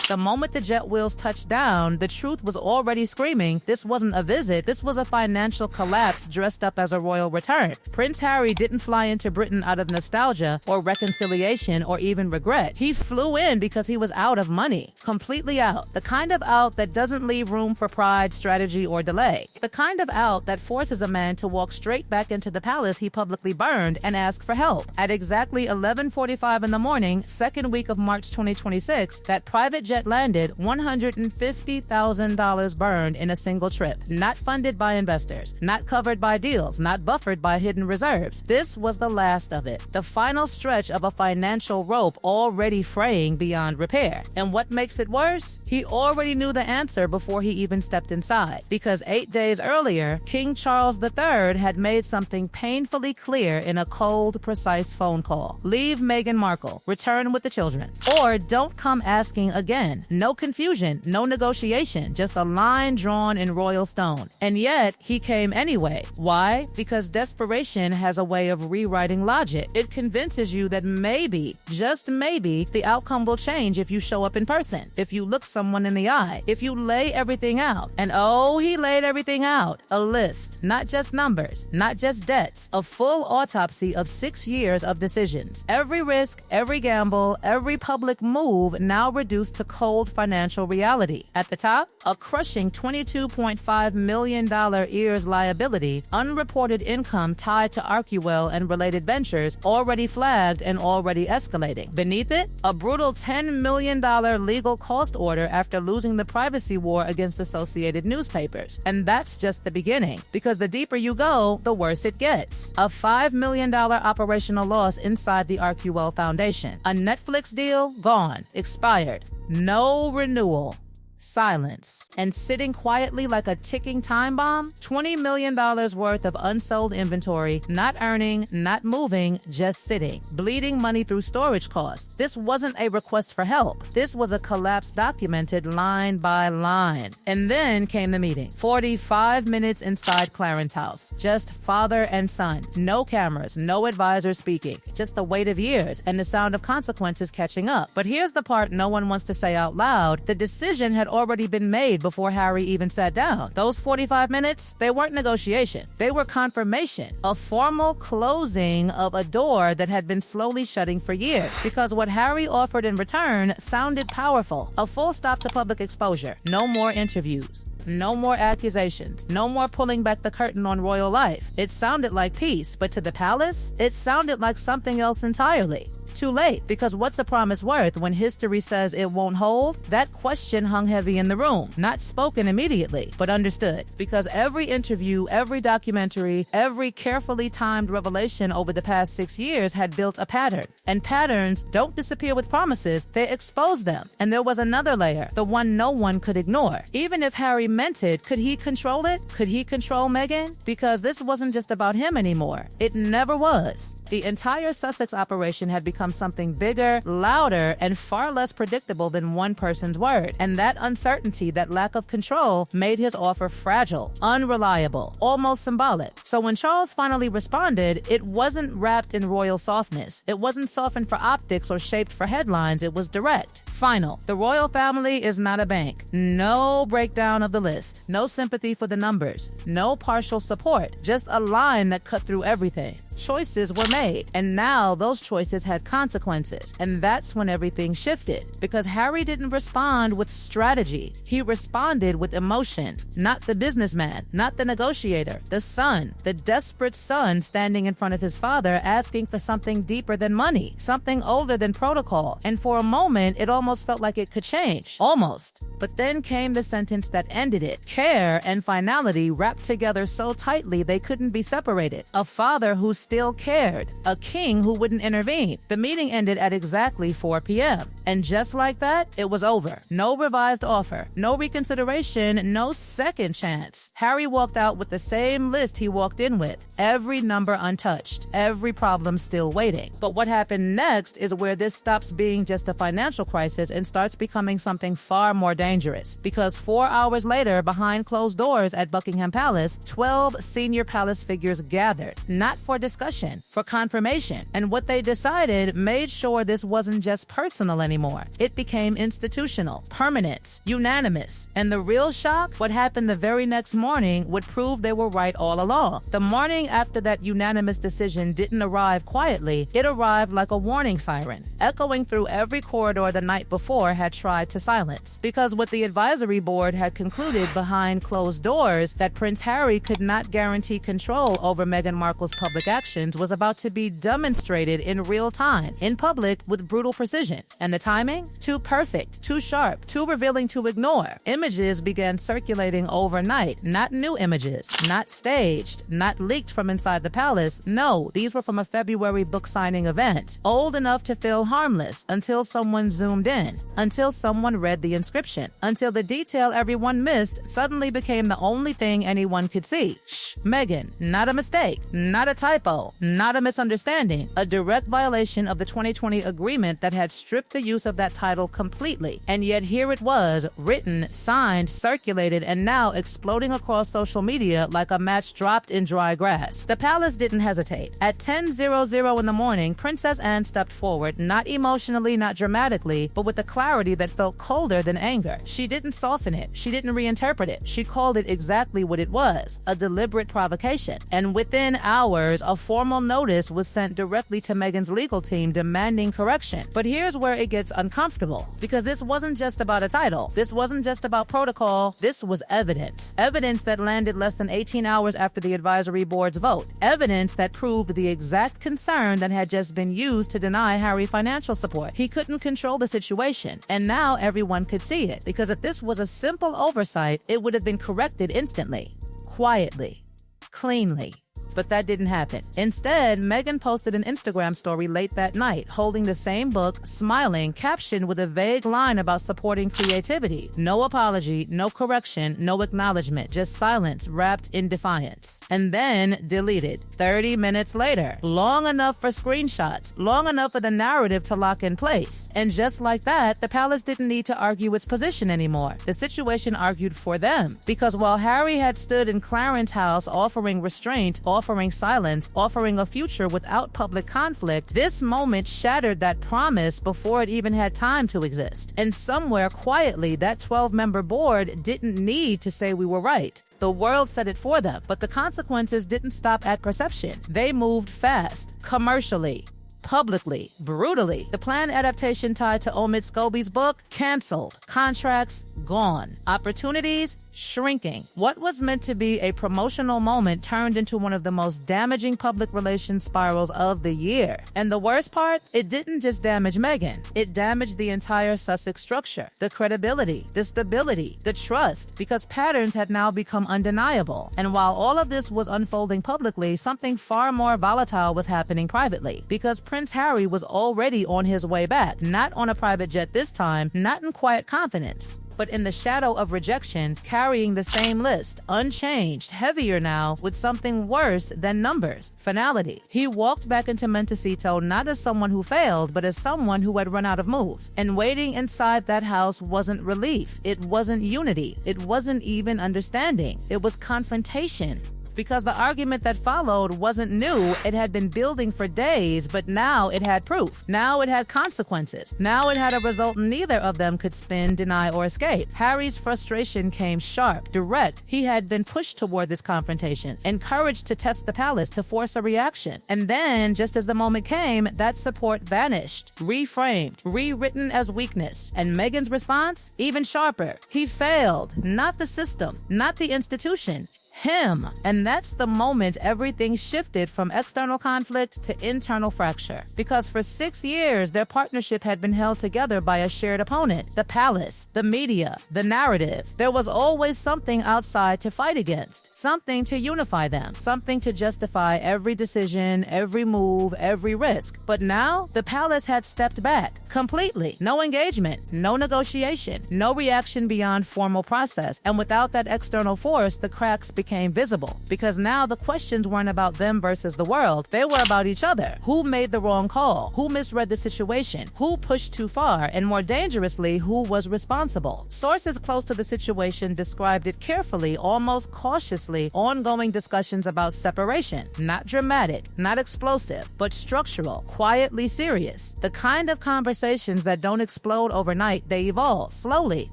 The moment the jet wheels touched down, the truth was already screaming this wasn't a visit, this was a financial collapse dressed up as a royal return. Prince Harry didn't fly into Britain out of nostalgia or reconciliation or even regret. He flew in because he was out of money. Completely out. The kind of out that doesn't leave room for pride, strategy, or delay. The kind of out that forces a man to walk straight back into the palace he publicly burned and ask for help. At exactly 11:45 in the morning, second week of March 2026, that private jet landed, $150,000 burned in a single trip. Not funded by investors, not covered by deals, not buffered by hidden reserves. This was the last of it. The final stretch of a financial rope already fraying beyond repair. And what makes it worse? He already knew the answer before he even stepped inside. Because 8 days earlier, King Charles III had made something painfully clear in a cold, precise phone call. Leave Meghan Markle. Return with the children. Or don't come asking again. No confusion, no negotiation, just a line drawn in royal stone. And yet, he came anyway. Why? Because desperation has a way of rewriting logic. It convinces you that maybe, just maybe, the outcome will change if you show up in person, if you look someone in the eye, if you lay everything out. And oh, he laid everything out. A list, not just numbers, not just debts, a full autopsy of 6 years of decisions. Every risk, every gamble, every public move now reduced to cold financial reality. At the top, a crushing $22.5 million ears liability, unreported income tied to Archewell and related ventures, already flagged and already escalating. Beneath it, a brutal $10 million legal cost order after losing the privacy war against Associated Newspapers. And that's just the beginning, because the deeper you go, the worse it gets. A $5 million operational loss inside the Archewell Foundation. A Netflix deal? Gone. Expired. No renewal. Silence. And sitting quietly like a ticking time bomb, $20 million worth of unsold inventory, not earning, not moving, just sitting. Bleeding money through storage costs. This wasn't a request for help. This was a collapse documented line by line. And then came the meeting. 45 minutes inside Clarence House. Just father and son. No cameras, no advisors speaking. Just the weight of years and the sound of consequences catching up. But here's the part no one wants to say out loud. The decision had already been made before Harry even sat down. Those 45 minutes, they weren't negotiation. They were confirmation. A formal closing of a door that had been slowly shutting for years. Because what Harry offered in return sounded powerful. A full stop to public exposure. No more interviews. No more accusations. No more pulling back the curtain on royal life. It sounded like peace, but to the palace, it sounded like something else entirely. Too late, because what's a promise worth when history says it won't hold? That question hung heavy in the room, not spoken immediately, but understood. Because every interview, every documentary, every carefully timed revelation over the past 6 years had built a pattern. And patterns don't disappear with promises, they expose them. And there was another layer, the one no one could ignore. Even if Harry meant it, could he control it? Could he control Meghan? Because this wasn't just about him anymore. It never was. The entire Sussex operation had become something bigger, louder, and far less predictable than one person's word. And that uncertainty, that lack of control, made his offer fragile, unreliable, almost symbolic. So when Charles finally responded, it wasn't wrapped in royal softness. It wasn't softened for optics or shaped for headlines. It was direct. Final. The royal family is not a bank. No breakdown of the list. No sympathy for the numbers. No partial support. Just a line that cut through everything. Choices were made, and now those choices had consequences. And that's when everything shifted, because Harry didn't respond with strategy. He responded with emotion. Not the businessman, not the negotiator, the son, the desperate son standing in front of his father asking for something deeper than money, something older than protocol. And for a moment, it almost felt like it could change. Almost. But then came the sentence that ended it. Care and finality wrapped together so tightly they couldn't be separated. A father who still cared. A king who wouldn't intervene. The meeting ended at exactly 4 p.m. And just like that, it was over. No revised offer. No reconsideration. No second chance. Harry walked out with the same list he walked in with. Every number untouched. Every problem still waiting. But what happened next is where this stops being just a financial crisis crisis and starts becoming something far more dangerous. Because 4 hours later, behind closed doors at Buckingham Palace, 12 senior palace figures gathered, not for discussion, for confirmation. And what they decided made sure this wasn't just personal anymore. It became institutional, permanent, unanimous. And the real shock, what happened the very next morning would prove they were right all along. The morning after that unanimous decision didn't arrive quietly, it arrived like a warning siren, echoing through every corridor the night before had tried to silence. Because what the advisory board had concluded behind closed doors, that Prince Harry could not guarantee control over Meghan Markle's public actions, was about to be demonstrated in real time, in public, with brutal precision. And the timing? Too perfect, too sharp, too revealing to ignore. Images began circulating overnight, not new images, not staged, not leaked from inside the palace. No, these were from a February book signing event, old enough to feel harmless until someone zoomed in, until someone read the inscription, until the detail everyone missed suddenly became the only thing anyone could see. Shh, Meghan, not a mistake, not a typo, not a misunderstanding, a direct violation of the 2020 agreement that had stripped the use of that title completely. And yet here it was, written, signed, circulated, and now exploding across social media like a match dropped in dry grass. The palace didn't hesitate. At 10:00 in the morning, Princess Anne stepped forward, not emotionally, not dramatically, but with a clarity that felt colder than anger. She didn't soften it. She didn't reinterpret it. She called it exactly what it was, a deliberate provocation. And within hours, a formal notice was sent directly to Meghan's legal team demanding correction. But here's where it gets uncomfortable, because this wasn't just about a title. This wasn't just about protocol. This was evidence. Evidence that landed less than 18 hours after the advisory board's vote. Evidence that proved the exact concern that had just been used to deny Harry financial support. He couldn't control the situation, and now everyone could see it, because if this was a simple oversight, it would have been corrected instantly, quietly, cleanly. But that didn't happen. Instead, Meghan posted an Instagram story late that night, holding the same book, smiling, captioned with a vague line about supporting creativity. No apology, no correction, no acknowledgement, just silence wrapped in defiance. And then deleted 30 minutes later. Long enough for screenshots, long enough for the narrative to lock in place. And just like that, the palace didn't need to argue its position anymore. The situation argued for them. Because while Harry had stood in Clarence House offering restraint, offering silence, offering a future without public conflict, this moment shattered that promise before it even had time to exist. And somewhere quietly, that 12-member board didn't need to say we were right. The world said it for them, but the consequences didn't stop at perception. They moved fast, commercially, publicly, brutally. The planned adaptation tied to Omid Scobie's book, canceled. Contracts, gone. Opportunities, shrinking. What was meant to be a promotional moment turned into one of the most damaging public relations spirals of the year. And the worst part, it didn't just damage Meghan. It damaged the entire Sussex structure, the credibility, the stability, the trust, because patterns had now become undeniable. And while all of this was unfolding publicly, something far more volatile was happening privately, because Prince Harry was already on his way back, not on a private jet this time, not in quiet confidence, but in the shadow of rejection, carrying the same list, unchanged, heavier now, with something worse than numbers: finality. He walked back into Montecito not as someone who failed, but as someone who had run out of moves. And waiting inside that house wasn't relief. It wasn't unity. It wasn't even understanding. It was confrontation. Because the argument that followed wasn't new, it had been building for days, but now it had proof. Now it had consequences. Now it had a result neither of them could spin, deny, or escape. Harry's frustration came sharp, direct. He had been pushed toward this confrontation, encouraged to test the palace, to force a reaction. And then, just as the moment came, that support vanished, reframed, rewritten as weakness. And Meghan's response? Even sharper. He failed. Not the system, not the institution. Him. And that's the moment everything shifted from external conflict to internal fracture. Because for 6 years, their partnership had been held together by a shared opponent: the palace, the media, the narrative. There was always something outside to fight against, something to unify them, something to justify every decision, every move, every risk. But now, the palace had stepped back completely. No engagement, no negotiation, no reaction beyond formal process. And without that external force, the cracks became became visible, because now the questions weren't about them versus the world, they were about each other. Who made the wrong call? Who misread the situation? Who pushed too far? And more dangerously, who was responsible? Sources close to the situation described it carefully, almost cautiously, ongoing discussions about separation. Not dramatic, not explosive, but structural, quietly serious. The kind of conversations that don't explode overnight, they evolve slowly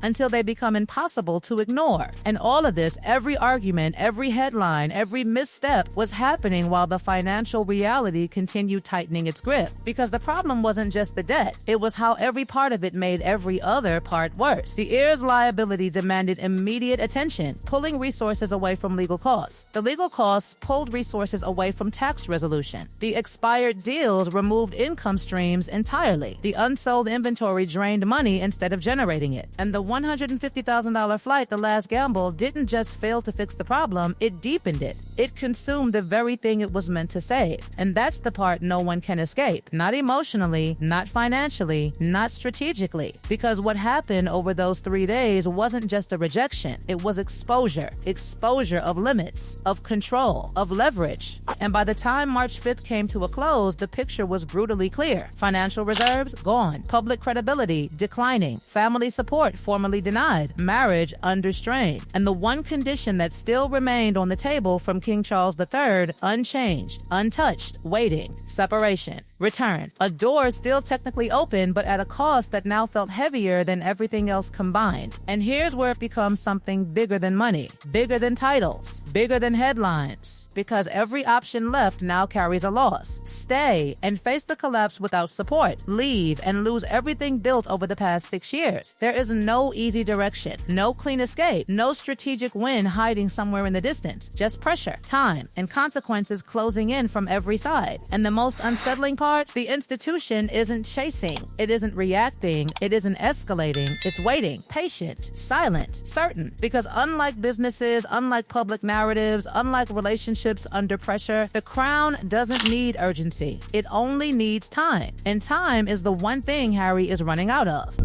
until they become impossible to ignore. And all of this, every argument, every headline, every misstep was happening while the financial reality continued tightening its grip. Because the problem wasn't just the debt, it was how every part of it made every other part worse. The heirs' liability demanded immediate attention, pulling resources away from legal costs. The legal costs pulled resources away from tax resolution. The expired deals removed income streams entirely. The unsold inventory drained money instead of generating it. And the $150,000 flight, The Last Gamble, didn't just fail to fix the problem, it deepened it. It consumed the very thing it was meant to save. And that's the part no one can escape. Not emotionally, not financially, not strategically. Because what happened over those 3 days wasn't just a rejection, it was exposure. Exposure of limits, of control, of leverage. And by the time March 5th came to a close, the picture was brutally clear. Financial reserves gone, public credibility declining, family support formally denied, marriage under strain. And the one condition that still remained on the table from King Charles III, unchanged, untouched, waiting: separation, return. A door still technically open, but at a cost that now felt heavier than everything else combined. And here's where it becomes something bigger than money, bigger than titles, bigger than headlines. Because every option left now carries a loss. Stay and face the collapse without support. Leave and lose everything built over the past 6 years. There is no easy direction, no clean escape, no strategic win hiding somewhere in the distance. Just pressure, time, and consequences closing in from every side. And the most unsettling part, the institution isn't chasing, it isn't reacting, it isn't escalating, it's waiting, patient, silent, certain. Because unlike businesses, unlike public narratives, unlike relationships under pressure, the crown doesn't need urgency. It only needs time. And time is the one thing Harry is running out of.